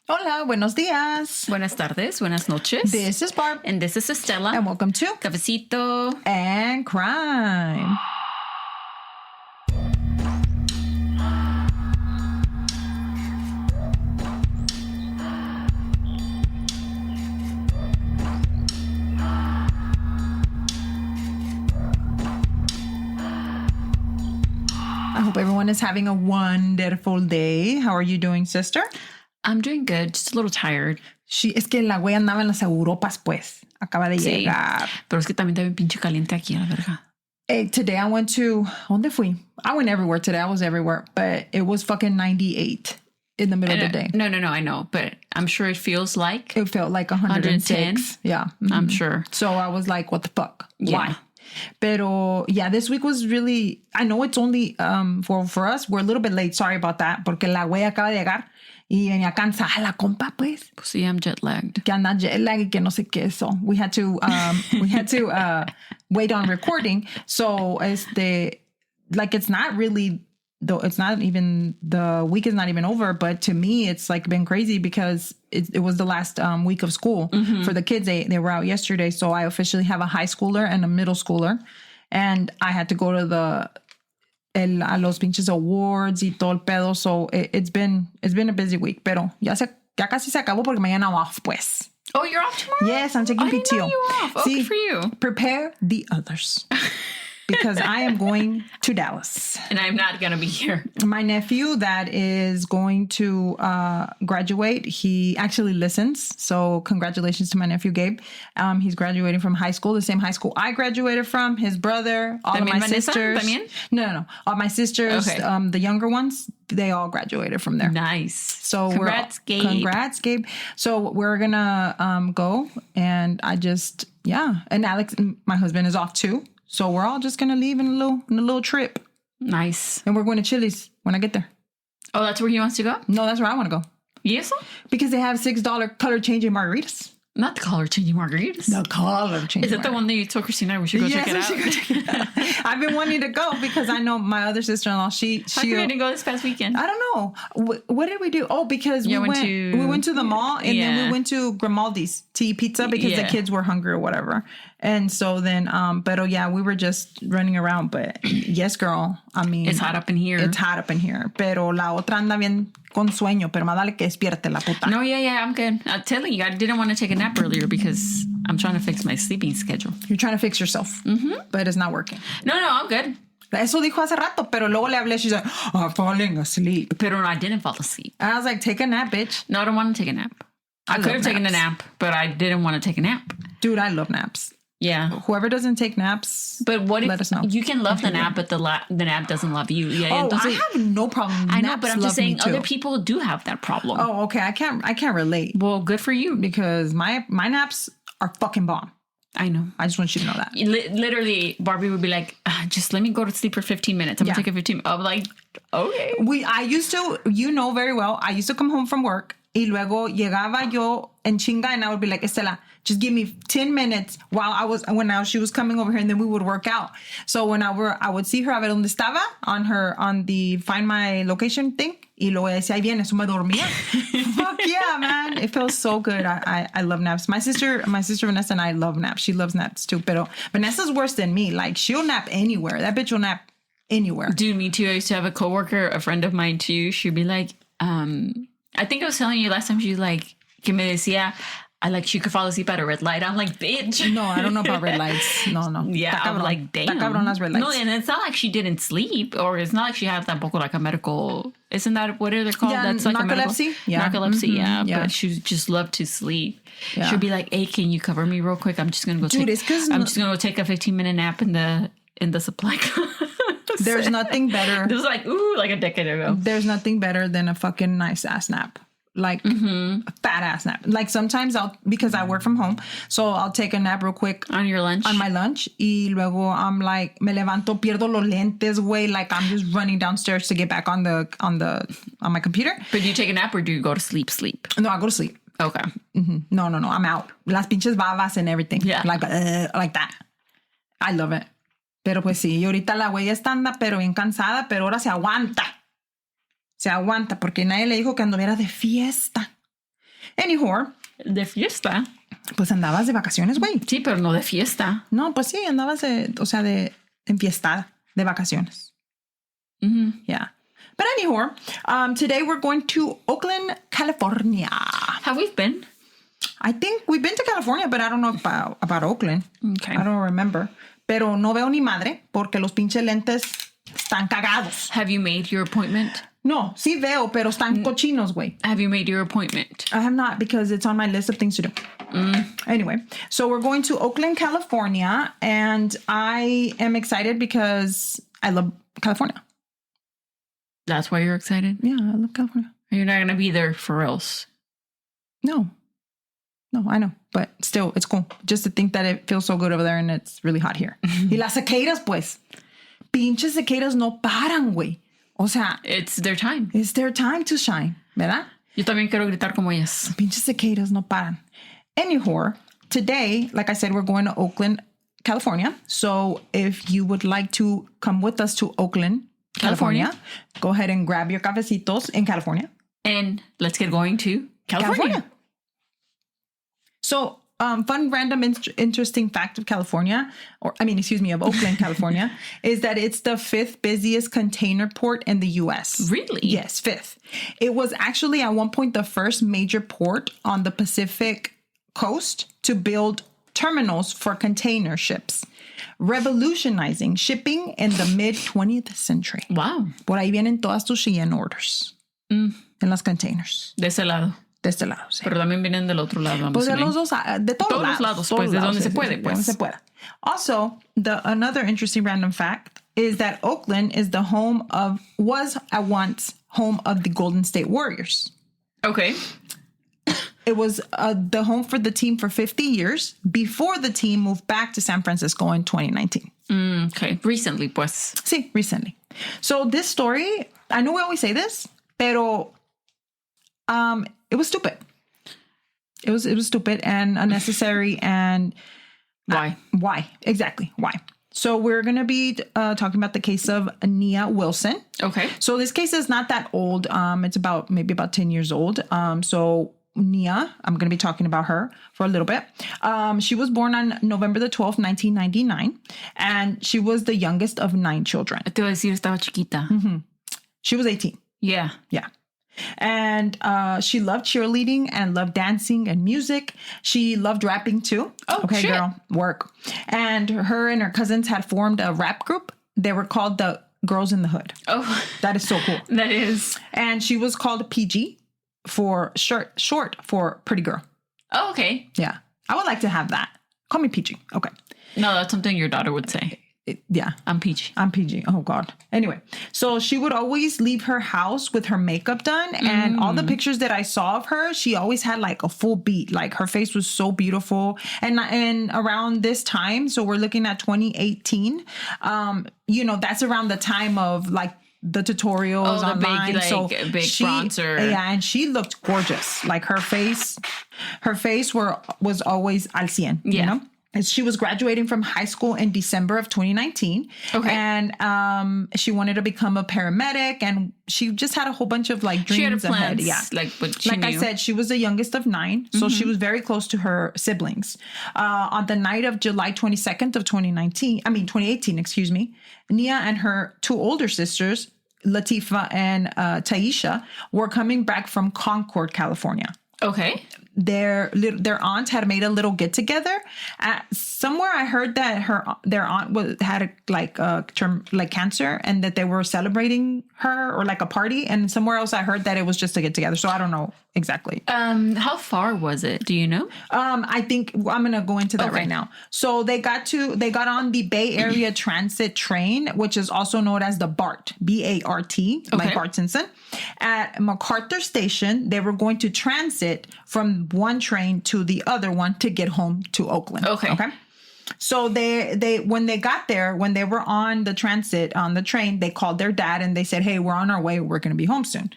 Hola, buenos días. Buenas tardes, buenas noches. This is Barb. And this is Estella. And welcome to Cafecito and Crime. I hope everyone is having a wonderful day. How are you doing, sister? I'm doing good, just a little tired. Es que la güey andaba en las Europas, pues. Acaba de llegar. Pero es que también está bien pinche caliente aquí, la verga. Hey, today I went to... ¿Dónde fui? I went everywhere today. I was everywhere. But it was fucking 98 in the middle of the day. No, I know. But I'm sure it feels like... It felt like 106. Yeah. Mm-hmm. I'm sure. So I was like, what the fuck? Yeah. Why? Pero yeah, this week was really... I know it's only... For us, we're a little bit late. Sorry about that. Porque la güey acaba de llegar. Y venía cansada la compa, pues. Sí, I'm jet lagged. Que anda jet lag y que no sé qué. So we had to wait on recording. So it's not really, though it's not even, the week is not even over, but to me, it's like been crazy because it was the last week of school for the kids. They were out yesterday. So I officially have a high schooler and a middle schooler. And I had to go to a los pinches awards y todo el pedo. So it's been a busy week, pero ya casi se acabó porque mañana off, pues. Oh, you're off tomorrow? Yes, I'm taking PTO. I didn't know you were off. See, good for you. Prepare the others. Because I am going to Dallas. And I'm not going to be here. My nephew that is going to graduate, he actually listens. So congratulations to my nephew, Gabe. He's graduating from high school, the same high school I graduated from. His brother, all of my sisters. ¿También? No. All my sisters, okay. The younger ones, they all graduated from there. Nice. So Congrats, Gabe. So we're going to go. And and Alex, my husband, is off too. So we're all just going to leave in a little trip. Nice. And we're going to Chili's when I get there. Oh, that's where he wants to go? No, that's where I want to go. Yes? Because they have $6 color changing margaritas. Not the color changing margaritas. The color changing. Is that the one that you told Christina we should go check it out? I've been wanting to go because I know my other sister-in-law, How come you didn't go this past weekend? I don't know. What did we do? Oh, because we went to the mall and then we went to Grimaldi's to eat pizza because the kids were hungry or whatever. And so then, we were just running around. But yes, girl, I mean... It's hot up in here. It's hot up in here. Pero la otra anda bien con sueño, pero más dale que despierte la puta. No, I'm good. I'm telling you, I didn't want to take a nap earlier because I'm trying to fix my sleeping schedule. You're trying to fix yourself, but it's not working. No, I'm good. Eso dijo hace rato, pero luego le hablé. She's like, I'm falling asleep. Pero I didn't fall asleep. And I was like, take a nap, bitch. No, I don't want to take a nap. I could have taken a nap, but I didn't want to take a nap. Dude, I love naps. Yeah. Whoever doesn't take naps, but what if let us know. You can love the nap, but the nap doesn't love you? Yeah. I have no problem. I know, but I'm just saying other people do have that problem. Oh, okay. I can't relate. Well, good for you. Because my naps are fucking bomb. I know. I just want you to know that. Literally, Barbie would be like, just let me go to sleep for 15 minutes. I'm going to take a 15 minutes. I'm like, okay. I used to, very well, I used to come home from work y luego llegaba yo en chinga and I would be like, Estela, just give me 10 minutes when she was coming over here and then we would work out. So when I would see her a ver dónde estaba on the Find My Location thing y luego decía, ahí viene, eso me dormía. Fuck yeah, man. It feels so good. I love naps. My sister Vanessa and I love naps. She loves naps too. Pero Vanessa's worse than me. Like she'll nap anywhere. That bitch will nap anywhere. Dude, me too. I used to have a coworker, a friend of mine too. She'd be like, I think I was telling you last time, she was like, que me decía, she could fall asleep at a red light. I'm like, bitch. No, I don't know about red lights. No. Yeah, I'm like, damn. Está cabrón las red lights. No, and it's not like she didn't sleep, or it's not like she had tampoco like a medical, isn't that what are they called? Yeah, that's like narcolepsy. Narcolepsy, yeah. But she just loved to sleep. Yeah. She'd be like, hey, can you cover me real quick? I'm just going to go just going to take a 15-minute nap in the supply. There's nothing better. This was like a decade ago. There's nothing better than a fucking nice ass nap. Like a fat ass nap. Like sometimes because I work from home, so I'll take a nap real quick. On your lunch? On my lunch. Y luego I'm like, me levanto, pierdo los lentes, güey. Like I'm just running downstairs to get back on my computer. But do you take a nap or do you go to sleep? No, I go to sleep. Okay. Mm-hmm. No, I'm out. Las pinches babas and everything. Yeah. Like that. I love it. Pero pues sí, y ahorita la güey está anda, pero bien cansada, pero ahora se aguanta. Se aguanta porque nadie le dijo que anduviera de fiesta. Anyhow, De fiesta. pues andabas de vacaciones, güey. Sí, pero no de fiesta. No, pues sí, andabas enfiestada, de vacaciones. Mm-hmm. Yeah. But anyhow, today we're going to Oakland, California. Have we been? I think we've been to California, but I don't know about Oakland. Okay. I don't remember. Pero no veo ni madre porque los pinches lentes están cagados. Have you made your appointment? No, sí veo, pero están cochinos, güey. Have you made your appointment? I have not because it's on my list of things to do. Anyway, so we're going to Oakland, California, and I am excited because I love California. That's why you're excited? Yeah, I love California. You're not going to be there for else. No, I know, but still, it's cool. Just to think that it feels so good over there and it's really hot here. Y las cicadas, pues. Pinches cicadas no paran, güey. O sea, It's their time. it's their time to shine, ¿verdad? Yo también quiero gritar como ellas. Pinches cicadas no paran. Anyhow, today, like I said, we're going to Oakland, California. So if you would like to come with us to Oakland, California, go ahead and grab your cafecitos in California. And let's get going to California. So, fun, random, interesting fact of California, of Oakland, California, is that it's the 5th busiest container port in the U.S. Really? Yes, 5th. It was actually at one point the first major port on the Pacific coast to build terminals for container ships, revolutionizing shipping in the mid-20th century. Wow. Por ahí vienen todas tus Shein orders en las containers. De ese lado. De este lado, sí. Pero también vienen del otro lado. Pues de los dos, de todos los lados, pues, todos de lados, donde se sí, puede, sí, pues. donde se pueda. Also, another interesting random fact is that Oakland is was at once home of the Golden State Warriors. Okay. It was the home for the team for 50 years before the team moved back to San Francisco in 2019. Okay. Recently, pues. Sí, recently. So this story, I know we always say this, pero it was stupid. It was stupid and unnecessary and Why? Why? Exactly. Why? So we're going to be talking about the case of Nia Wilson. Okay. So this case is not that old. It's maybe about 10 years old. So Nia, I'm going to be talking about her for a little bit. She was born on November the 12th, 1999. And she was the youngest of 9 children. Te iba a decir, estaba chiquita. She was 18. Yeah. Yeah. And she loved cheerleading and loved dancing and music. She loved rapping too. Oh, okay, shit. girl, work. And her and her cousins had formed a rap group. They were called the Girls in the Hood. Oh. That is so cool. That is. And she was called PG for short for pretty girl. Oh, okay. Yeah. I would like to have that. Call me PG. Okay. No, that's something your daughter would say. Yeah. I'm peachy. I'm PG. Oh, God. Anyway, so she would always leave her house with her makeup done. And all the pictures that I saw of her, she always had like a full beat. Like her face was so beautiful. And around this time, so we're looking at 2018, that's around the time of like the tutorials the online. big bronzer. Yeah, and she looked gorgeous. Like her face was always al 100, Yeah. you know? She was graduating from high school in December of 2019. Okay. And she wanted to become a paramedic, and she just had a whole bunch of like dreams She had plans, ahead. Yeah. but she Like knew. I said, she was the youngest of 9, so she was very close to her siblings. On the night of July 22nd of 2018, excuse me, Nia and her 2 older sisters, Letifah and Taisha, were coming back from Concord, California. Okay. Their aunt had made a little get together. Somewhere I heard that their aunt had cancer, and that they were celebrating her or like a party. And somewhere else I heard that it was just a get together. So I don't know exactly. How far was it? Do you know? I think I'm gonna go into that right now. So they got on the Bay Area Transit train, which is also known as the BART, BART, like Bart Simpson. At MacArthur Station, they were going to transit from one train to the other one to get home to Oakland. Okay. So they when they got there, when they were on the train, they called their dad and they said, "Hey, we're on our way. We're going to be home soon."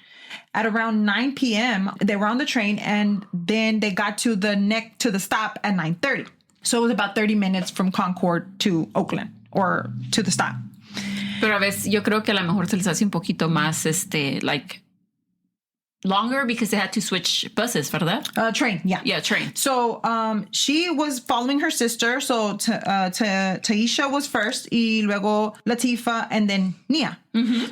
At around 9 p.m., they were on the train, and then they got to the stop at 9:30. So it was about 30 minutes from Concord to Oakland, or to the stop. Pero a veces yo creo que a lo mejor se les hace un poquito más, longer because they had to switch buses, ¿verdad? Train, yeah. Yeah, train. So she was following her sister. So Taisha was first, y luego Letifah, and then Nia.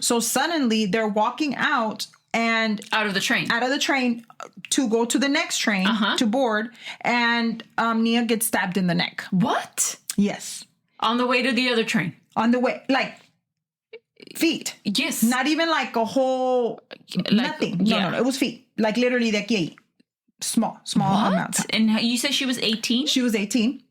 So suddenly they're walking out and Out of the train to go to the next train to board, and Nia gets stabbed in the neck. What? Yes. On the way to the other train. On the way, like feet. Yes. Not even like a whole nothing. No. It was feet. Like literally de aquí. Small amount. And you said she was 18? She was 18.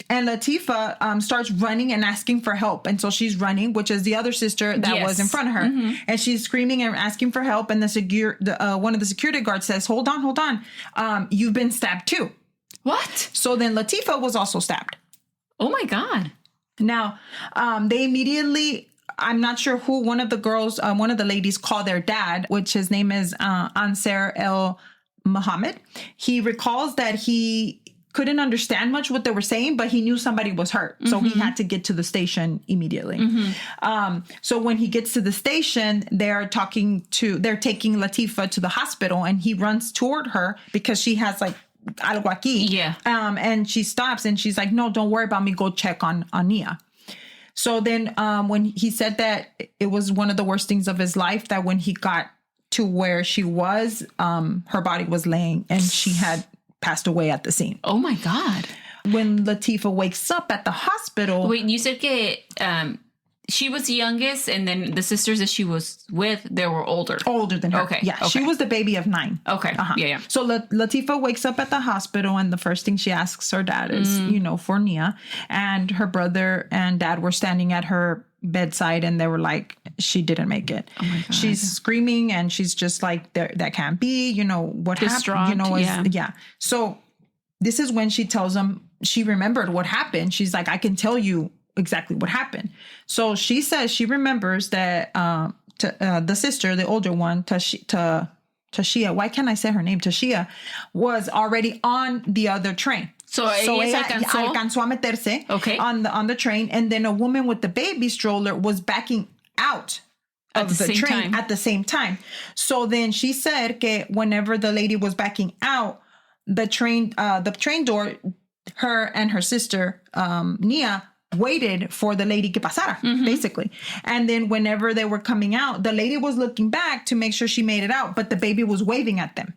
And Letifah starts running and asking for help. And so she's running, which is the other sister that was in front of her. And she's screaming and asking for help. And one of the security guards says, hold on. You've been stabbed too. What? So then Letifah was also stabbed. Oh my God. Now, they immediately, I'm not sure who, one of the ladies called their dad, which his name is Ansar El Muhammad. He recalls that he couldn't understand much what they were saying, but he knew somebody was hurt. So he had to get to the station immediately. So when he gets to the station, they're taking Letifah to the hospital, and he runs toward her because she has like algo aquí. Yeah. And she stops and she's like, no, don't worry about me. Go check on Nia. So then when he said that it was one of the worst things of his life, that when he got to where she was, her body was laying and she had passed away at the scene. Oh my God. When Letifah wakes up at the hospital. Wait, you said that she was the youngest, and then the sisters that she was with, they were older. Older than her. Okay. Yeah. Okay. She was the baby of 9. Okay. Yeah. So Letifah wakes up at the hospital, and the first thing she asks her dad is, for Nia. And her brother and dad were standing at her bedside, and they were like, she didn't make it. Oh my God. She's screaming, and she's just like, that can't be, what Distraught, happened, yeah. So this is when she tells them she remembered what happened. She's like, I can tell you exactly what happened. So she says she remembers that the sister, the older one, Tashia, why can't I say her name? Tashia was already on the other train. So ella alcanzó a meterse on the train, and then a woman with the baby stroller was backing out of the train at the same time. So then she said that whenever the lady was backing out, the train door, her and her sister, Nia, waited for the lady que pasara, basically. And then whenever they were coming out, the lady was looking back to make sure she made it out, but the baby was waving at them.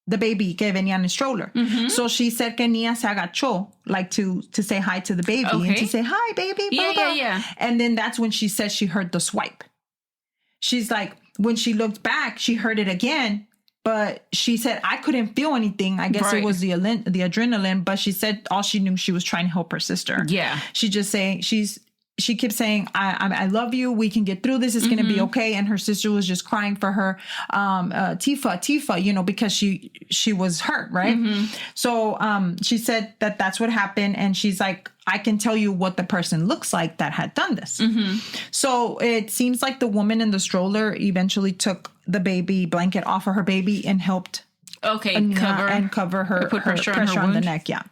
The baby que venía en a stroller. So she said que Nia se agachó, like to say hi to the baby and to say, hi, baby. Blah, blah. Yeah. And then that's when she said she heard the swipe. She's like, when she looked back, she heard it again. But she said, I couldn't feel anything. I guess it was the adrenaline. But she said all she knew, she was trying to help her sister. Yeah. She just saying, she kept saying, I love you. We can get through this. It's going to be okay. And her sister was just crying for her, Tifa, because she was hurt. Right. So she said that's what happened. And she's like, I can tell you what the person looks like that had done this. So it seems like the woman in the stroller eventually took the baby blanket off of her baby and helped cover her, put pressure on the neck. Yeah.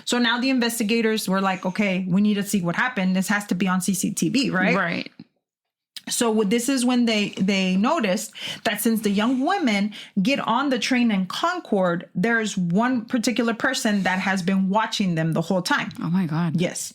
So now the investigators were like, okay, we need to see what happened. This has to be on CCTV, right? Right. So this is when they noticed that since the young women get on the train in Concord, there's one particular person that has been watching them the whole time. Oh my God. Yes.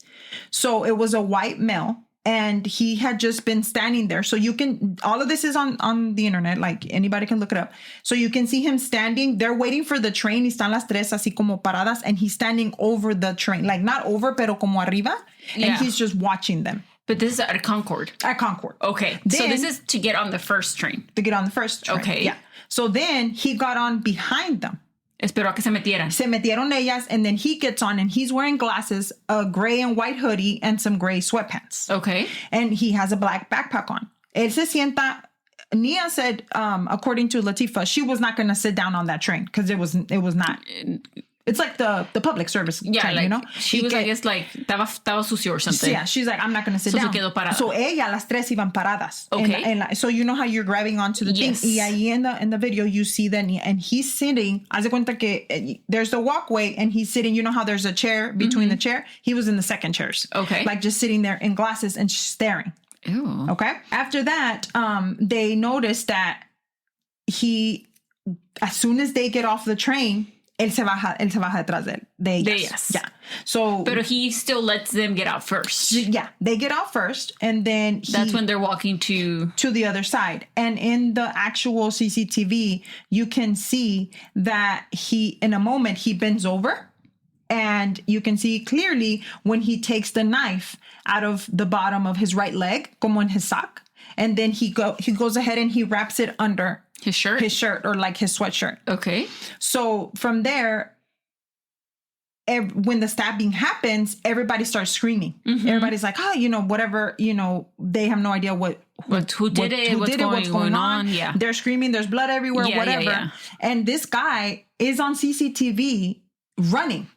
So it was a white male, and he had just been standing there. So you can, all of this is on the internet, like anybody can look it up. So you can see him standing, they're waiting for the train. Están las tres así como paradas, and he's standing over the train, like not over, pero como arriba. And he's just watching them. But this is at Concord. At Concord. Okay. Then, so this is to get on the first train. To get on the first train. Okay. Yeah. So then he got on behind them. Esperó a que se metieran. Se metieron ellas, and then he gets on, and he's wearing glasses, a gray and white hoodie, and some gray sweatpants. Okay. And he has a black backpack on. Él se sienta. Nia said, according to Letifah, she was not going to sit down on that train because it was not. It's like the public service train, She was, I guess, like, estaba sucio or something. Yeah, she's like, I'm not going to sit down. Se quedó parada. So ella, las tres iban paradas. Okay. So you know how you're grabbing onto the thing? Y ahí in the video, you see that, and he's sitting, haz de cuenta que there's the walkway, and he's sitting, you know how there's a chair between the chair? He was in the second chairs. Okay. Like just sitting there in glasses and staring. Ew. Okay. After that, they noticed that he, as soon as they get off the train, él se baja detrás de ellas. Yeah. So, but he still lets them get out first. Yeah, they get out first, and then that's when they're walking to the other side. And in the actual CCTV, you can see that in a moment, he bends over, and you can see clearly when he takes the knife out of the bottom of his right leg, como en his sock, and then he goes ahead and he wraps it under his shirt or like his sweatshirt. Okay. So from there, when the stabbing happens, everybody starts screaming. Mm-hmm. Everybody's like, whatever, they have no idea who did it, what's going on. Yeah. They're screaming, there's blood everywhere, whatever. Yeah. And this guy is on CCTV running.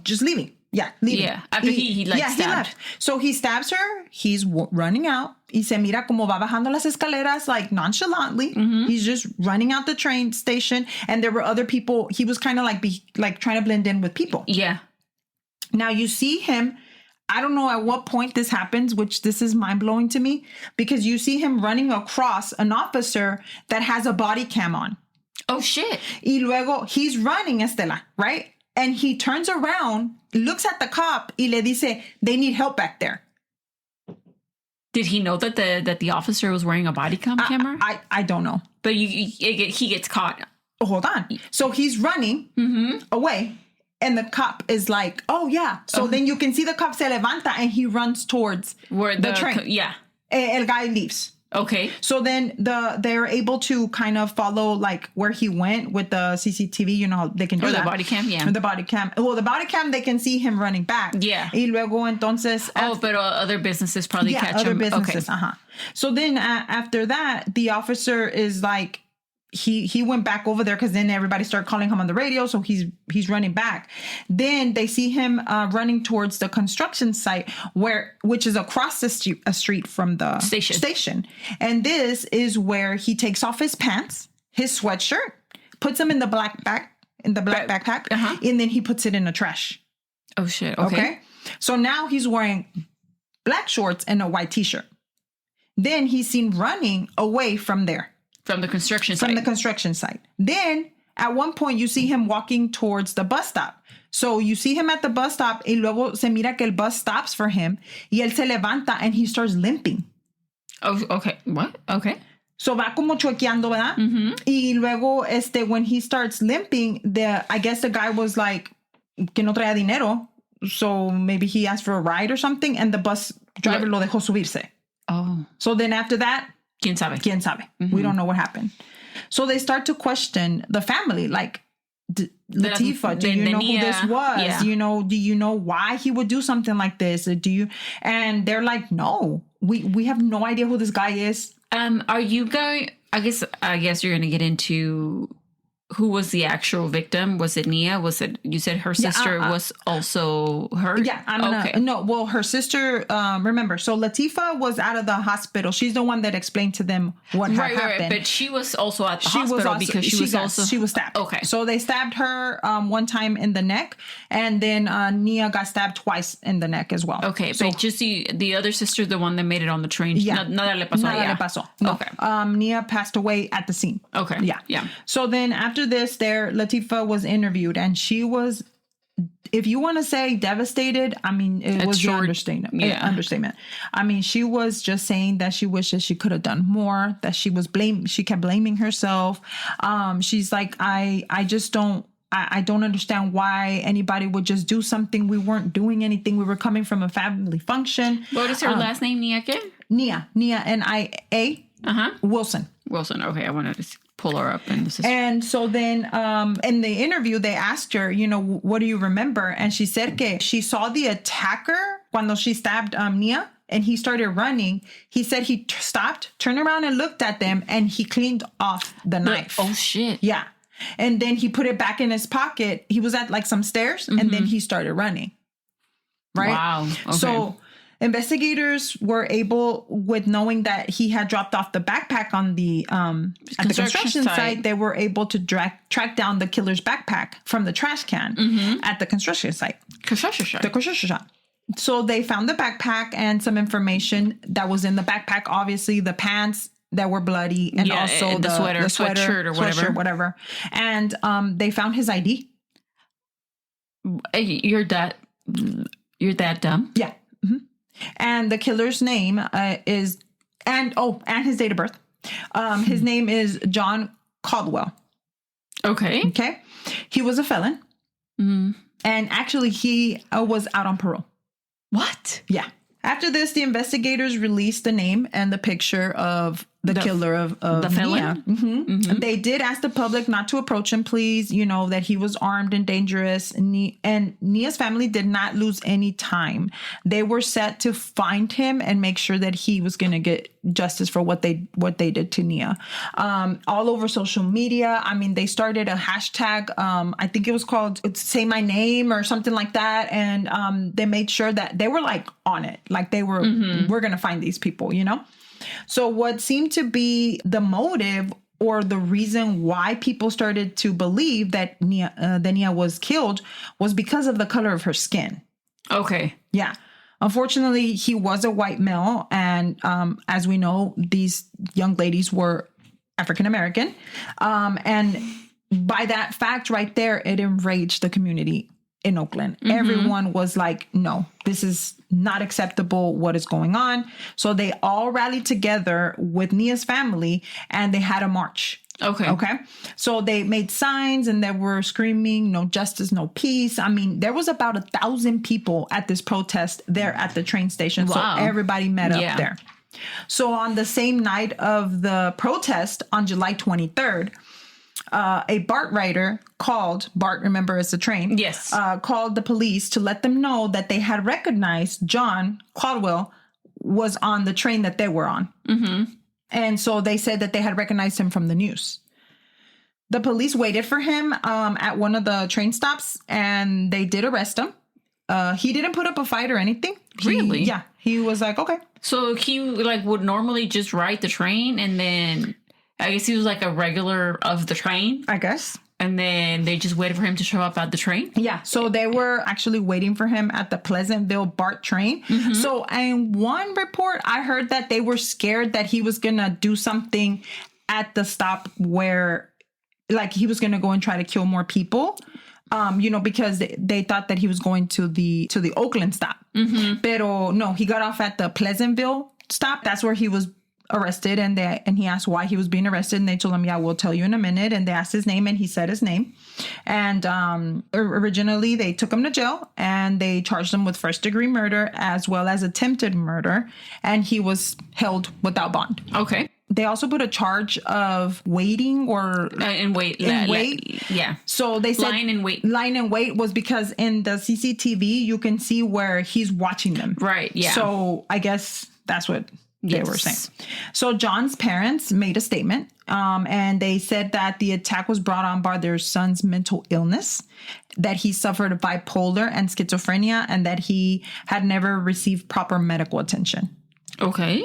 Just leaving. Yeah, leaving. Yeah, after he stabbed. He left. So he stabs her. He's running out. Y se mira como va bajando las escaleras, like nonchalantly. Mm-hmm. He's just running out the train station. And there were other people. He was kind of like trying to blend in with people. Yeah. Now you see him. I don't know at what point this happens, which this is mind blowing to me, because you see him running across an officer that has a body cam on. Oh shit! Y luego he's running, Estela, right? And he turns around, looks at the cop, y le dice, they need help back there. Did he know that the officer was wearing a body cam camera? I don't know. But he gets caught. Hold on. So he's running away, and the cop is like, oh, yeah. So then you can see the cop se levanta, and he runs towards the train. Yeah. El guy leaves. Okay. So then they're able to kind of follow like where he went with the CCTV, they can do that. The body cam, yeah. The body cam. Well, the body cam, they can see him running back. Yeah. Y luego entonces... but other businesses probably catch him. Yeah, other businesses, So then after that, the officer is like, he went back over there because then everybody started calling him on the radio. So he's running back. Then they see him running towards the construction site which is across the street from the station. And this is where he takes off his pants, his sweatshirt, puts them in the black backpack, and then he puts it in the trash. Oh shit. Okay. So now he's wearing black shorts and a white t-shirt. Then he's seen running away from there. From the construction site. Then, at one point, you see him walking towards the bus stop. So, you see him at the bus stop, y luego se mira que el bus stops for him, y él se levanta, and he starts limping. Oh, okay. What? Okay. So, va como choqueando, ¿verdad? Mm-hmm. Y luego, when he starts limping, I guess the guy was like, que no traía dinero. So, maybe he asked for a ride or something, and the bus driver lo dejó subirse. Oh. So, then after that, ¿Quién sabe? Mm-hmm. We don't know what happened. So they start to question the family, like, Letifah, do you know who this was? Yeah. Do you know why he would do something like this? And they're like, no, we have no idea who this guy is. Are you going, I guess you're going to get into who was the actual victim? Was it Nia? You said her sister was also hurt? Yeah. No, well, her sister, remember, so Letifah was out of the hospital. She's the one that explained to them what had happened. Right, but she was also at the hospital because she was stabbed. Okay. So they stabbed her one time in the neck, and then Nia got stabbed twice in the neck as well. Okay, so, but just the other sister, the one that made it on the train, nada le pasó. No. Okay. Nia passed away at the scene. Okay. Yeah. So then after this, Letifah was interviewed, and she was, if you want to say devastated, I mean, it was an understatement. Yeah. Understatement. I mean, she was just saying that she wishes she could have done more, that she kept blaming herself. She's like, I don't understand why anybody would just do something. We weren't doing anything. We were coming from a family function. What is her last name, Nia again? Nia, N-I-A, Wilson. Okay, I wanted to pull her up. And so then in the interview, they asked her, what do you remember? And she said que she saw the attacker cuando she stabbed Nia, and he started running. He said he stopped, turned around and looked at them, and he cleaned off the knife. Oh, shit. Yeah. And then he put it back in his pocket. He was at like some stairs, and then he started running. Right? Wow. Okay. So investigators were able, with knowing that he had dropped off the backpack on the at the construction site, they were able to track down the killer's backpack from the trash can at the construction site. The construction site. So they found the backpack and some information that was in the backpack. Obviously, the pants, that were bloody, and also the sweater, sweatshirt or whatever. Whatever. And they found his ID. Hey, you're that dumb? Yeah. Mm-hmm. And the killer's name is, and his date of birth. His name is John Caldwell. Okay. Okay. He was a felon. Mm-hmm. And actually, he was out on parole. What? Yeah. After this, the investigators released the name and the picture of the killer of the felon. Nia. Mm-hmm. Mm-hmm. They did ask the public not to approach him, please. That he was armed and dangerous. And Nia's family did not lose any time. They were set to find him and make sure that he was going to get justice for what they did to Nia. All over social media. I mean, they started a hashtag. I think it was called "Say My Name" or something like that. And they made sure that they were like on it. Like they were, we're going to find these people, So what seemed to be the motive or the reason why people started to believe that Nia was killed was because of the color of her skin. Okay. Yeah. Unfortunately, he was a white male. And as we know, these young ladies were African American. And by that fact right there, it enraged the community in Oakland. Mm-hmm. Everyone was like, no, this is not acceptable. What is going on? So they all rallied together with Nia's family and they had a march. Okay. Okay. So they made signs and they were screaming, no justice, no peace. I mean, there was about 1,000 people at this protest there at the train station. Wow. So everybody met up there. So on the same night of the protest on July 23rd, a BART rider called, BART, remember, it's a train. Yes. Called the police to let them know that they had recognized John Caldwell was on the train that they were on. Mm-hmm. And so they said that they had recognized him from the news. The police waited for him at one of the train stops and they did arrest him. He didn't put up a fight or anything. Really? Yeah. He was like, okay. So he would normally just ride the train and then I guess he was like a regular of the train. I guess. And then they just waited for him to show up at the train? Yeah. So they were actually waiting for him at the Pleasantville BART train. Mm-hmm. So in one report, I heard that they were scared that he was going to do something at the stop where like he was going to go and try to kill more people. Because they thought that he was going to the Oakland stop. Mm-hmm. Pero no, he got off at the Pleasantville stop. That's where he was arrested, and he asked why he was being arrested, and they told him, yeah, we'll tell you in a minute. And they asked his name, and he said his name. And originally they took him to jail and they charged him with first-degree murder as well as attempted murder, and he was held without bond. Okay. They also put a charge of waiting or in wait. Yeah. So they said lying in wait. Lying in wait was because in the CCTV you can see where he's watching them. Right. Yeah. So I guess that's what they were saying. So John's parents made a statement, and they said that the attack was brought on by their son's mental illness, that he suffered bipolar and schizophrenia, and that he had never received proper medical attention. Okay.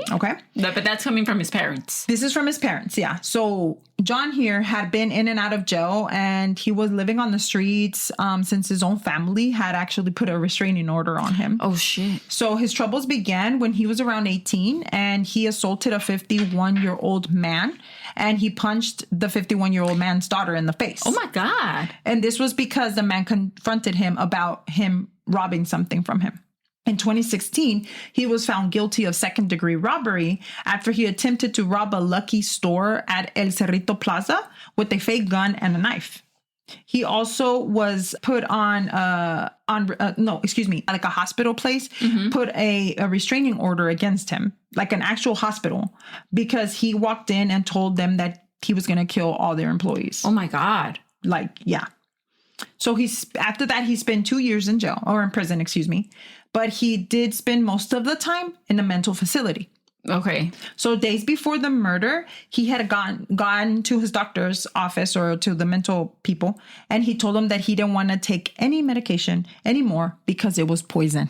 But that's coming from his parents. This is from his parents, yeah. So John here had been in and out of jail, and he was living on the streets since his own family had actually put a restraining order on him. Oh, shit. So his troubles began when he was around 18, and he assaulted a 51-year-old man, and he punched the 51-year-old man's daughter in the face. Oh, my God. And this was because the man confronted him about him robbing something from him. In 2016, he was found guilty of second-degree robbery after he attempted to rob a Lucky store at El Cerrito Plaza with a fake gun and a knife. He also was put like a hospital place, put a restraining order against him, like an actual hospital, because he walked in and told them that he was going to kill all their employees. Oh, my God. So after that, he spent 2 years in jail or in prison, but he did spend most of the time in a mental facility. Okay. So days before the murder, he had gone to his doctor's office or to the mental people, and he told them that he didn't want to take any medication anymore because it was poison.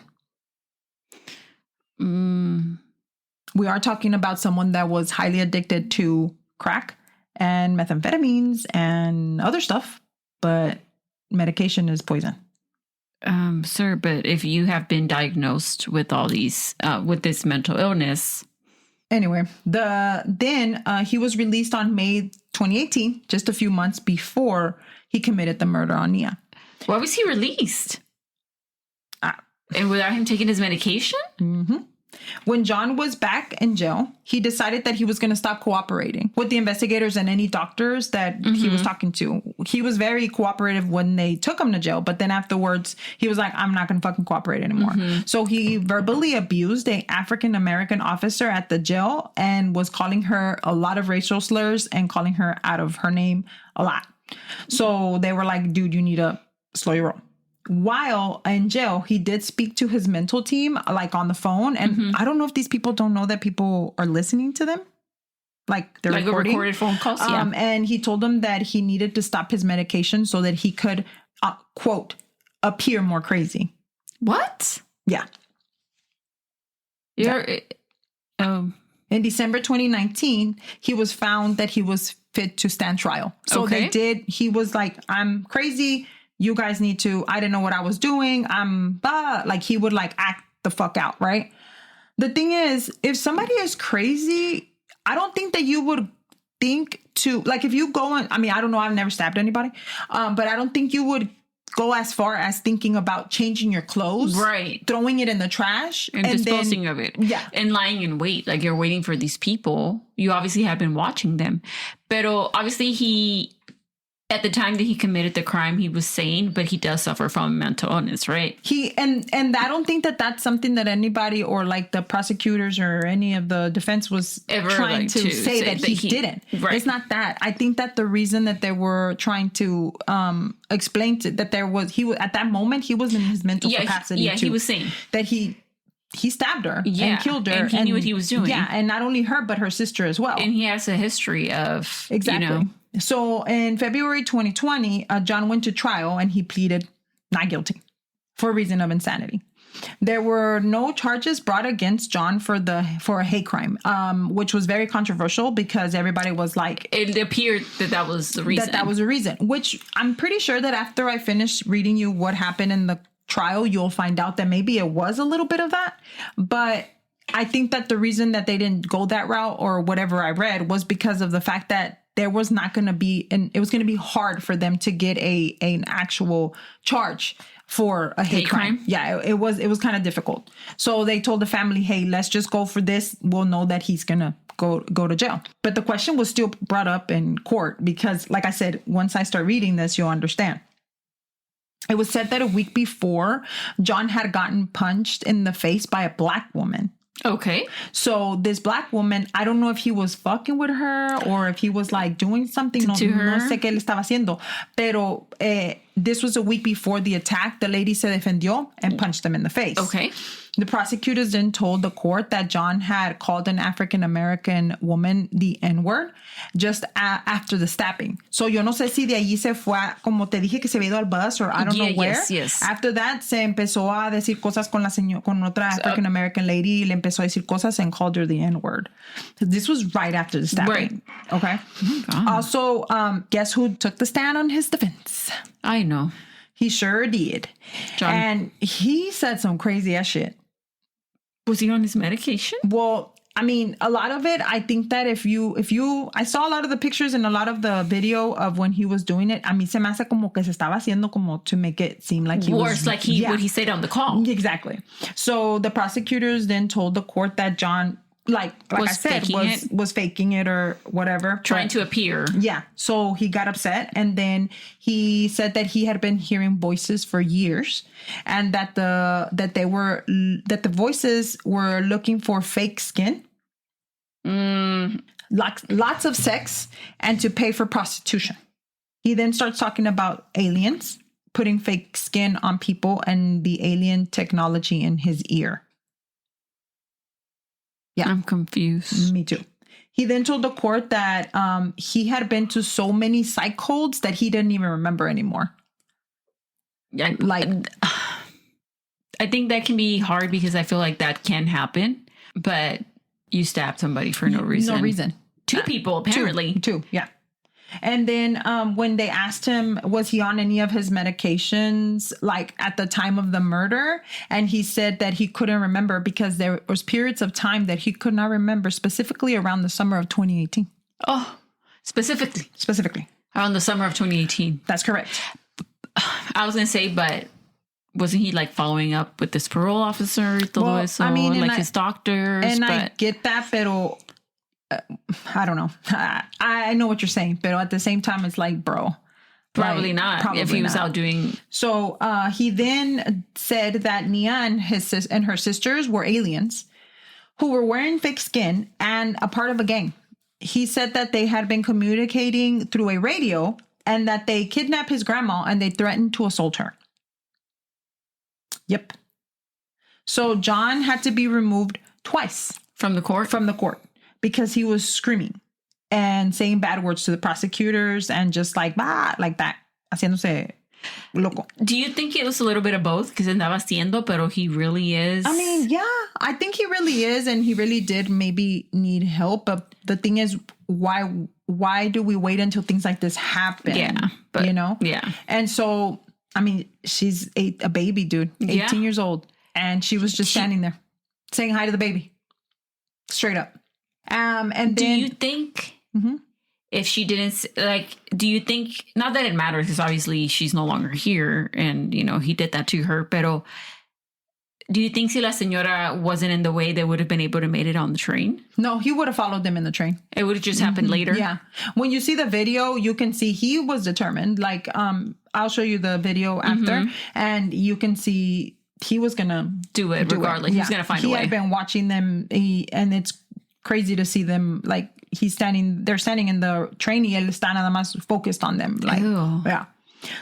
We are talking about someone that was highly addicted to crack and methamphetamines and other stuff, but medication is poison. Sir, but if you have been diagnosed with all these, with this mental illness, Anyway, he was released on May 2018, just a few months before he committed the murder on Nia. Why was he released? And without him taking his medication? Mm-hmm. When John was back in jail, he decided that he was going to stop cooperating with the investigators and any doctors that he was talking to. He was very cooperative when they took him to jail, but then afterwards, he was like, I'm not going to fucking cooperate anymore. So he verbally abused an African-American officer at the jail and was calling her a lot of racial slurs and calling her out of her name a lot. So they were like, dude, you need to slow your roll. While in jail, he did speak to his mental team, like on the phone. And I don't know if these people don't know that people are listening to them. Like they're recording. A recorded phone calls, yeah. And he told them that he needed to stop his medication so that he could, quote, appear more crazy. What? Yeah. In December 2019, he was found that he was fit to stand trial. So he was like, I'm crazy. You guys need to, I didn't know what I was doing. Like he would like act the fuck out, right? The thing is, if somebody is crazy, I don't think that you would think to, like if you go on, I mean, I don't know, I've never stabbed anybody, but I don't think you would go as far as thinking about changing your clothes, right? Throwing it in the trash and disposing of it. Yeah. And lying in wait, like you're waiting for these people. You obviously have been watching them. Pero obviously at the time that he committed the crime, he was sane, but he does suffer from mental illness, right? And I don't think that that's something that anybody or like the prosecutors or any of the defense was ever trying to say that he didn't. Right. It's not that. I think that the reason that they were trying to explain that he was at that moment, he was in his mental capacity. He was sane. That he stabbed her and killed her. And he knew what he was doing. Yeah, and not only her, but her sister as well. And he has a history of, exactly. So in February 2020, John went to trial and he pleaded not guilty for a reason of insanity. There were no charges brought against John for a hate crime, which was very controversial because everybody was like... It appeared that was the reason. That was the reason, which I'm pretty sure that after I finish reading you what happened in the trial, you'll find out that maybe it was a little bit of that. But I think that the reason that they didn't go that route or whatever I read was because of the fact that there was not going to be, and it was going to be hard for them to get an actual charge for a hate crime. Yeah, it was kind of difficult. So they told the family, hey, let's just go for this. We'll know that he's going to go to jail. But the question was still brought up in court because, like I said, once I start reading this, you'll understand. It was said that a week before, John had gotten punched in the face by a black woman. Okay. So this black woman, I don't know if he was fucking with her or if he was like doing something. To her. No sé qué le estaba haciendo. Pero this was a week before the attack. The lady se defendió and punched him in the face. Okay. The prosecutors then told the court that John had called an African-American woman the N-word just after the stabbing. So yo no sé si de allí se fue, como te dije, que se había ido al bus or I don't know where. Yes. After that, se empezó a decir cosas con otra African-American lady. Le empezó a decir cosas and called her the N-word. This was right after the stabbing. Right. Okay. Oh, also, guess who took the stand on his defense? I know. He sure did. John. And he said some crazy ass shit. Was he on his medication? Well, I mean, a lot of it, I think that if you, I saw a lot of the pictures and a lot of the video of when he was doing it. A mí se me hace como que se estaba haciendo como to make it seem like he worse, like what he said on the call. Exactly. So the prosecutors then told the court that John, like I said, was faking it or whatever. Trying to appear. Yeah. So he got upset and then he said that he had been hearing voices for years and that the voices were looking for fake skin. Lots of sex and to pay for prostitution. He then starts talking about aliens, putting fake skin on people and the alien technology in his ear. Yeah. I'm confused. Me too. He then told the court that he had been to so many psych holds that he didn't even remember anymore. Yeah, I think that can be hard because I feel like that can happen, but you stabbed somebody for no reason. No reason. Two people, apparently. Two, yeah. And then when they asked him, was he on any of his medications, like at the time of the murder? And he said that he couldn't remember because there was periods of time that he could not remember, specifically around the summer of 2018. Oh, specifically. Around the summer of 2018. That's correct. I was going to say, but wasn't he like following up with this parole officer? His doctors? And I get that, pero I don't know. I know what you're saying, but at the same time, it's like, bro. Probably not. Probably if he was out doing. So he then said that Nia and her sisters were aliens who were wearing fake skin and a part of a gang. He said that they had been communicating through a radio and that they kidnapped his grandma and they threatened to assault her. Yep. So John had to be removed twice. From the court? From the court. Because he was screaming and saying bad words to the prosecutors and just like, bah, like that. Haciéndose loco. Do you think it was a little bit of both? Because andaba haciendo, pero he really is. I mean, yeah, I think he really is. And he really did maybe need help. But the thing is, why do we wait until things like this happen? Yeah. But, you know? Yeah. And so, I mean, she's a baby, dude, 18 years old. And she was just standing there saying hi to the baby. Straight up. And then, do you think if she didn't, like, do you think, not that it matters because obviously she's no longer here and, you know, he did that to her, pero do you think si la señora wasn't in the way, they would have been able to make it on the train? No, he would have followed them in the train. It would have just happened later? Yeah. When you see the video, you can see he was determined. Like, I'll show you the video after and you can see he was going to do it regardless. He was going to find a way. He had been watching them and it's crazy to see them, like they're standing in the train y él está nada más focused on them. Like, yeah.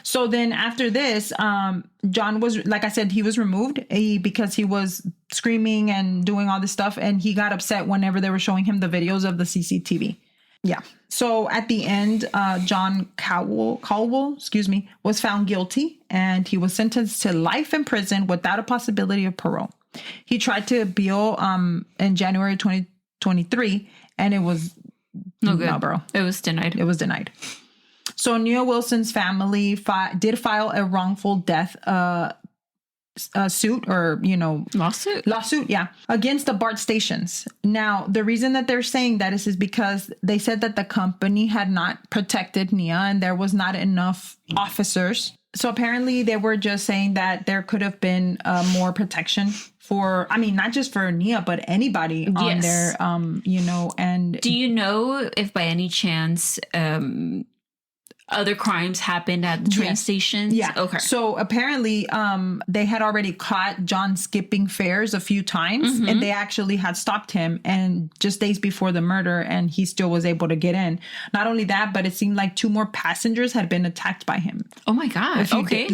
So then after this, John was, like I said, he was removed because he was screaming and doing all this stuff. And he got upset whenever they were showing him the videos of the CCTV. Yeah. So at the end, John Cowell, was found guilty and he was sentenced to life in prison without a possibility of parole. He tried to appeal in January 2023 and it was no good. No, bro. It was denied. So Nia Wilson's family did file a wrongful death suit or, you know, lawsuit, yeah, against the BART stations. Now, the reason that they're saying that is because they said that the company had not protected Nia and there was not enough officers. So apparently they were just saying that there could have been more protection for, I mean, not just for Nia, but anybody on there, you know, and... Do you know if by any chance... other crimes happened at the train stations? Yeah. Okay. So apparently they had already caught John skipping fares a few times and they actually had stopped him and just days before the murder and he still was able to get in. Not only that, but it seemed like 2 more passengers had been attacked by him. Oh my God. Okay.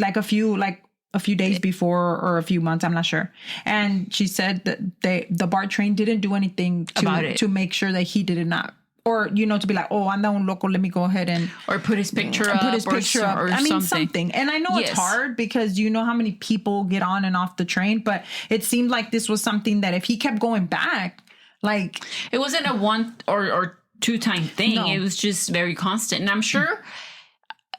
A few days before or a few months, I'm not sure. And she said that the BART train didn't do anything to make sure that he did not. Or, you know, to be like, oh, anda un loco, let me go ahead and... Or put his picture up. Or I mean, something. And I know it's hard because you know how many people get on and off the train. But it seemed like this was something that if he kept going back, like... It wasn't a 1 or 2 time thing. No. It was just very constant. And I'm sure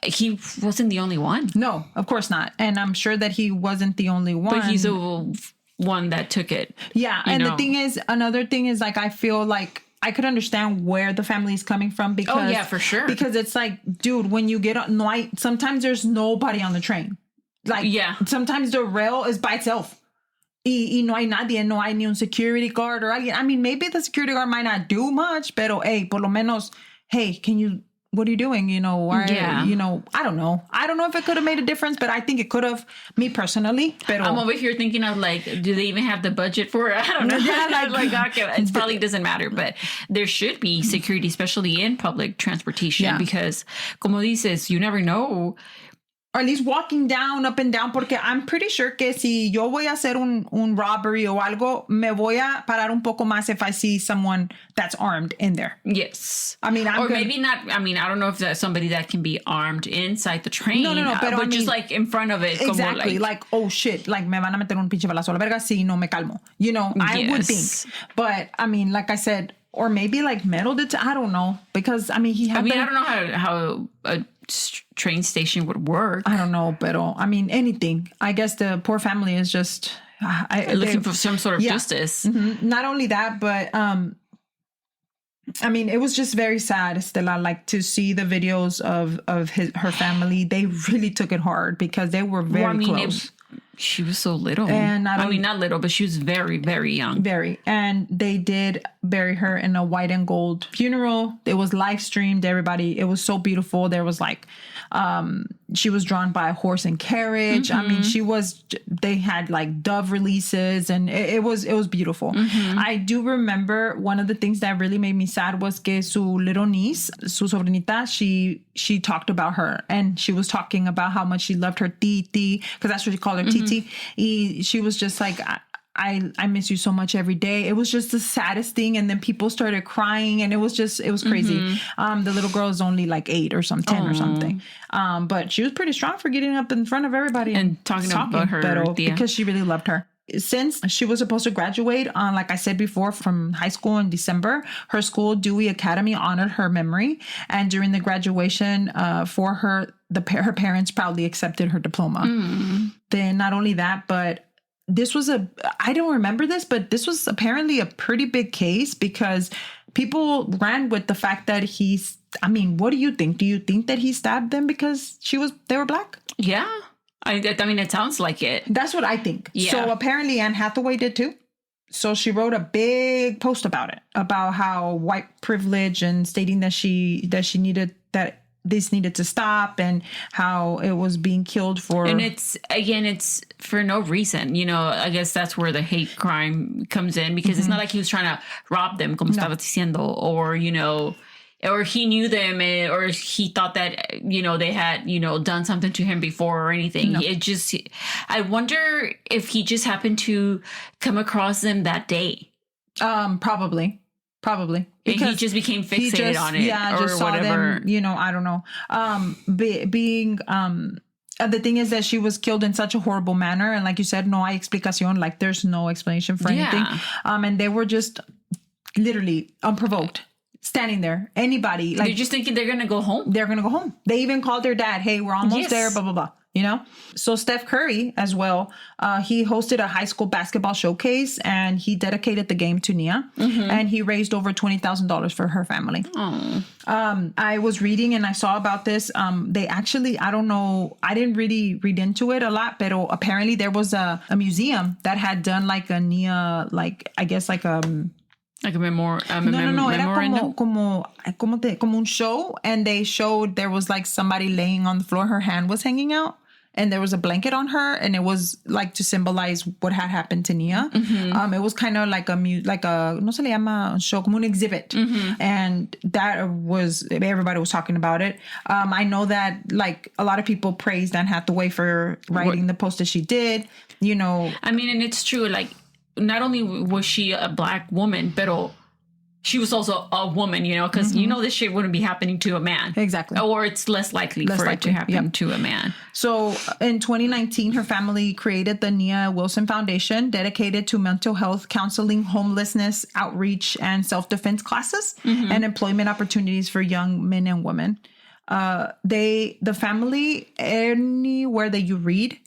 he wasn't the only one. No, of course not. And I'm sure that he wasn't the only one. But he's the one that took it. Yeah. And the thing is, another thing is, like, I feel like I could understand where the family is coming from because... Oh, yeah, for sure. Because it's like, dude, when you get on... sometimes there's nobody on the train. Like, sometimes the rail is by itself. Y no hay nadie, no hay ni un security guard or alguien. I mean, maybe the security guard might not do much, pero, hey, por lo menos, hey, what are you doing? You know, you know, I don't know. I don't know if it could have made a difference, but I think it could have, me personally. Pero, I'm over here thinking of like, do they even have the budget for it? I don't know. Yeah, okay, it probably doesn't matter, but there should be security, especially in public transportation, because, como dices, you never know. Or at least walking up and down, porque I'm pretty sure que si yo voy a hacer un robbery o algo, me voy a parar un poco más if I see someone that's armed in there. Yes. I mean, maybe not. I mean, I don't know if that's somebody that can be armed inside the train. No, but just like in front of it. Exactly. Like, oh shit, like me van a meter un pinche balazo a la verga si no me calmo. You know, I would think. But I mean, like I said, or maybe like metal detector. I don't know, because I mean I don't know how a train station would work. I don't know, but I mean anything. I guess the poor family is just looking for some sort of justice. Mm-hmm. Not only that, but I mean, it was just very sad, Estela, like to see the videos of her family. They really took it hard because they were very close. She was so little. And not little, but she was very, very young. Very. And they did bury her in a white and gold funeral. It was live streamed, everybody. It was so beautiful. There was like, she was drawn by a horse and carriage. I mean, they had like dove releases, and it was beautiful. I do remember one of the things that really made me sad was que su little niece, su sobrinita, she talked about her, and she was talking about how much she loved her titi, because that's what she called her, titi. She was just like, I miss you so much every day. It was just the saddest thing. And then people started crying, and it was crazy. The little girl is only like 8 or 10 or something. But she was pretty strong for getting up in front of everybody and talking about her, because she really loved her. Since she was supposed to graduate on, like I said before, from high school in December, her school, Dewey Academy, honored her memory. And during the graduation for her, her parents proudly accepted her diploma. Then not only that, but this was I don't remember this, but this was apparently a pretty big case because people ran with the fact that I mean, what do you think? Do you think that he stabbed them because they were black? Yeah. I mean, it sounds like it. That's what I think. Yeah. So apparently Anne Hathaway did too. So she wrote a big post about it, about how white privilege, and stating that this needed to stop, and how it was being killed for. And it's for no reason. You know, I guess that's where the hate crime comes in, because it's not like he was trying to rob them, como estaba diciendo, or, you know, or he knew them, or he thought that, you know, they had, you know, done something to him before or anything. No. I wonder if he just happened to come across them that day. Probably. Because he just became fixated on it, or just saw whatever. Them, you know, I don't know. The thing is that she was killed in such a horrible manner, and like you said, no hay explicación. Like there's no explanation for anything. And they were just literally unprovoked, standing there. Anybody, like, they're just thinking they're gonna go home. They're gonna go home. They even called their dad. Hey, we're almost there. Blah blah blah. You know. So Steph Curry as well. He hosted a high school basketball showcase, and he dedicated the game to Nia, and he raised over $20,000 for her family. I was reading and I saw about this. They actually, I don't know, I didn't really read into it a lot, but apparently there was a museum that had done like a Nia, like I guess like a memoriam. No, era como un show, and they showed there was like somebody laying on the floor, her hand was hanging out, and there was a blanket on her, and it was like to symbolize what had happened to Nia. It was kind of like no se le llama show, como un exhibit, and that was, everybody was talking about it. I know that like a lot of people praised Anne Hathaway for writing the post that she did. You know, I mean, and it's true, like, not only was she a black woman, but she was also a woman, you know, because you know this shit wouldn't be happening to a man. Exactly. Or it's less likely it to happen to a man. So in 2019, her family created the Nia Wilson Foundation, dedicated to mental health counseling, homelessness, outreach, and self-defense classes, and employment opportunities for young men and women. The family, anywhere that you read,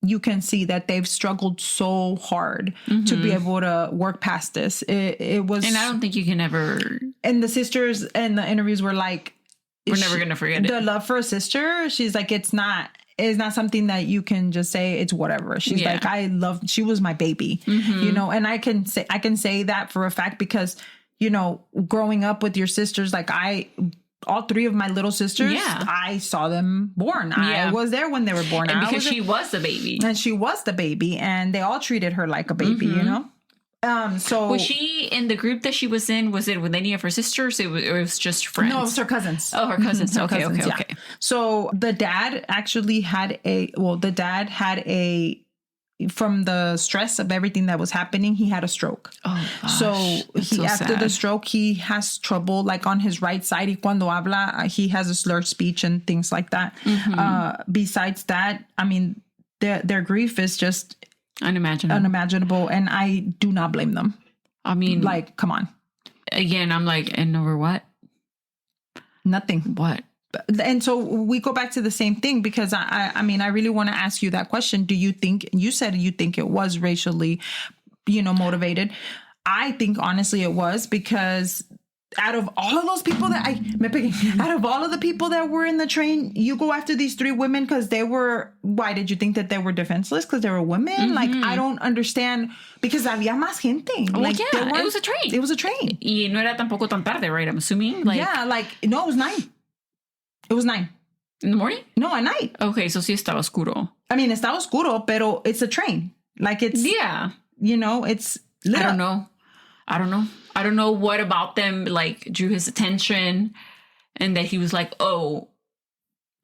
you can see that they've struggled so hard to be able to work past this. It was, and I don't think you can ever. And the sisters in the interviews were like, "We're never gonna forget it." The love for a sister, she's like, it's not something that you can just say it's whatever. She's like, she was my baby, you know. And I can say that for a fact because, you know, growing up with your sisters, like all 3 of my little sisters, I saw them born. I was there when they were born. And because she was the baby. And she was the baby. And they all treated her like a baby, you know? So was she in the group that she was in? Was it with any of her sisters? It was just friends? No, it was her cousins. Oh, her cousins. Okay. So the dad actually had from the stress of everything that was happening, he had a stroke. Oh, gosh. So after the stroke, he has trouble like on his right side. Y cuando habla, he has a slurred speech and things like that. Besides that, I mean, their grief is just unimaginable. And I do not blame them. I mean, like, come on. again, I'm like, and over what? Nothing. What? And so we go back to the same thing because I mean, I really want to ask you that question. Do you think, you said you think it was racially, motivated. I think honestly it was because out of all of those people out of all of the people that were in the train, you go after these 3 women because why did you think that they were defenseless? Because they were women? Mm-hmm. Like, I don't understand because había más gente. Well, like, yeah, it was a train. It was a train. Y no era tampoco tan tarde, right? I'm assuming. Like, yeah, no, it was 9. It was 9. In the morning? No, at night. Okay, so sí estaba oscuro. I mean, estaba oscuro, pero it's a train. Like, it's... Yeah. It's... I don't know. I don't know what about them, like, drew his attention and that he was like, oh...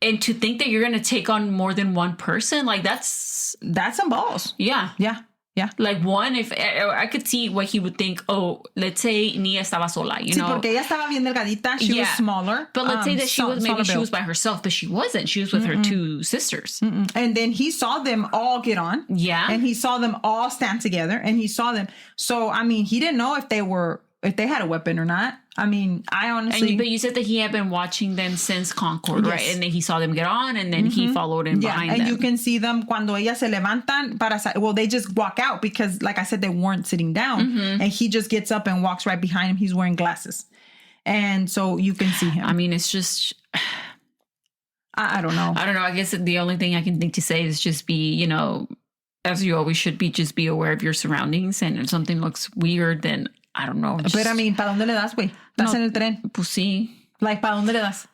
And to think that you're going to take on more than one person, like, that's... That's some balls. Yeah. Yeah. Yeah. Like, one, if I could see what he would think, oh, let's say Nia estaba sola, you know? Porque ella estaba bien delgadita. She was smaller. But let's say that she was by herself, but she wasn't. She was with her 2 sisters. Mm-mm. And then he saw them all get on. Yeah. And he saw them all stand together. And he saw them. So, I mean, he didn't know if they had a weapon or not. I mean, I honestly... But you said that he had been watching them since Concord, yes. Right? And then he saw them get on, and then he followed in behind them. And you can see them cuando ellas se levantan they just walk out because, like I said, they weren't sitting down. Mm-hmm. And he just gets up and walks right behind him. He's wearing glasses. And so you can see him. I mean, it's just... I don't know. I guess the only thing I can think to say is just be, as you always should be, just be aware of your surroundings. And if something looks weird, then... I don't know. But I mean, ¿para dónde le das, güey? ¿Estás en el tren? Pues sí. Like, ¿para dónde le das?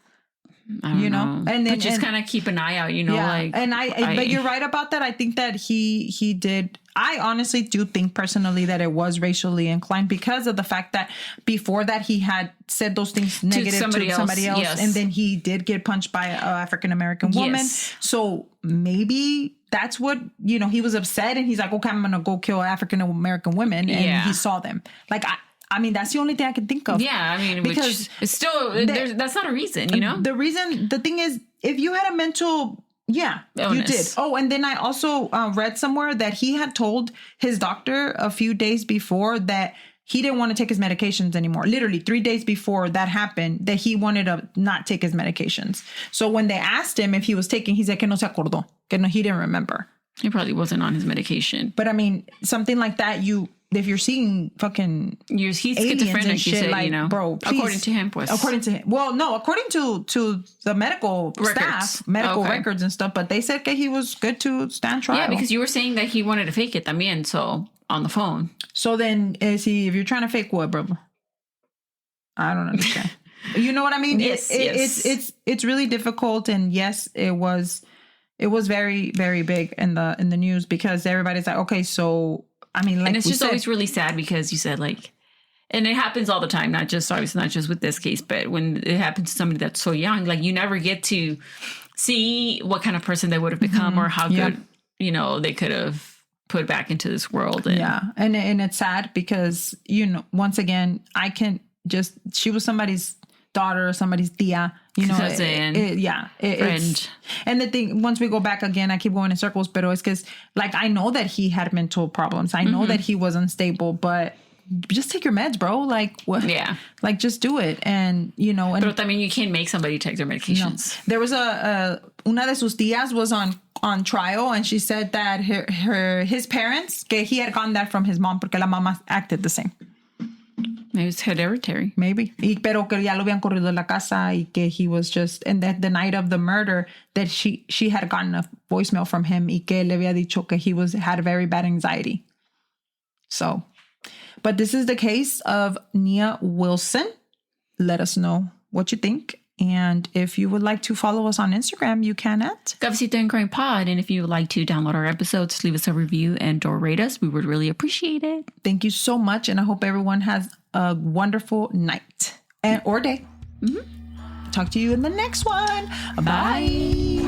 I don't know. And then, but just kind of keep an eye out, yeah. Like. And but you're right about that. I think that he did. I honestly do think personally that it was racially inclined because of the fact that before that he had said those things negative to somebody else. Yes. And then he did get punched by an African-American woman. Yes. So maybe that's what, he was upset and he's like, okay, I'm going to go kill African-American women. And he saw them. Like, I mean, that's the only thing I can think of. Yeah, I mean, because it's still, that's not a reason, The thing is, if you had a mental... Yeah, illness. You did. Oh, and then I also read somewhere that he had told his doctor a few days before that he didn't want to take his medications anymore. Literally 3 days before that happened, that he wanted to not take his medications. So when they asked him if he was taking, he said que no se acordó, que no, he didn't remember. He probably wasn't on his medication. But I mean, something like that, if you're seeing fucking he's schizophrenic, and shit, you said, like, bro, please. According to him, pues. According to him. Well, no, according to the medical staff, medical records and stuff, but they said that he was good to stand trial. Yeah, because you were saying that he wanted to fake it también, so on the phone. So then, if you're trying to fake what, bro? I don't understand. You know what I mean? Yes, it's really difficult, and yes, it was very, very big in the news because everybody's like, okay, so. I mean, like, and it's just always really sad because you said, like, and it happens all the time, not just with this case, but when it happens to somebody that's so young, like, you never get to see what kind of person they would have become or how good, they could have put back into this world. And, and it's sad because, once again, she was somebody's daughter or somebody's tia, cousin, friend. And the thing, once we go back again, I keep going in circles, but it's because, like, I know that he had mental problems. I know that he was unstable, but just take your meds, bro. Like, what? Yeah. Like, just do it. And, But I mean, you can't make somebody take their medications. No. There was una de sus tías was on trial, and she said that his parents, que he had gotten that from his mom, porque la mamá acted the same. Maybe it's hereditary. Maybe. Pero que ya lo habían corrido de la casa y que he was just... And that the night of the murder, that she had gotten a voicemail from him y que le había dicho que he had very bad anxiety. So, but this is the case of Nia Wilson. Let us know what you think. And if you would like to follow us on Instagram, you can at Cafecito and Growing Pod. And if you would like to download our episodes, leave us a review and/or rate us. We would really appreciate it. Thank you so much. And I hope everyone has a wonderful night or day. Mm-hmm. Talk to you in the next one. Bye.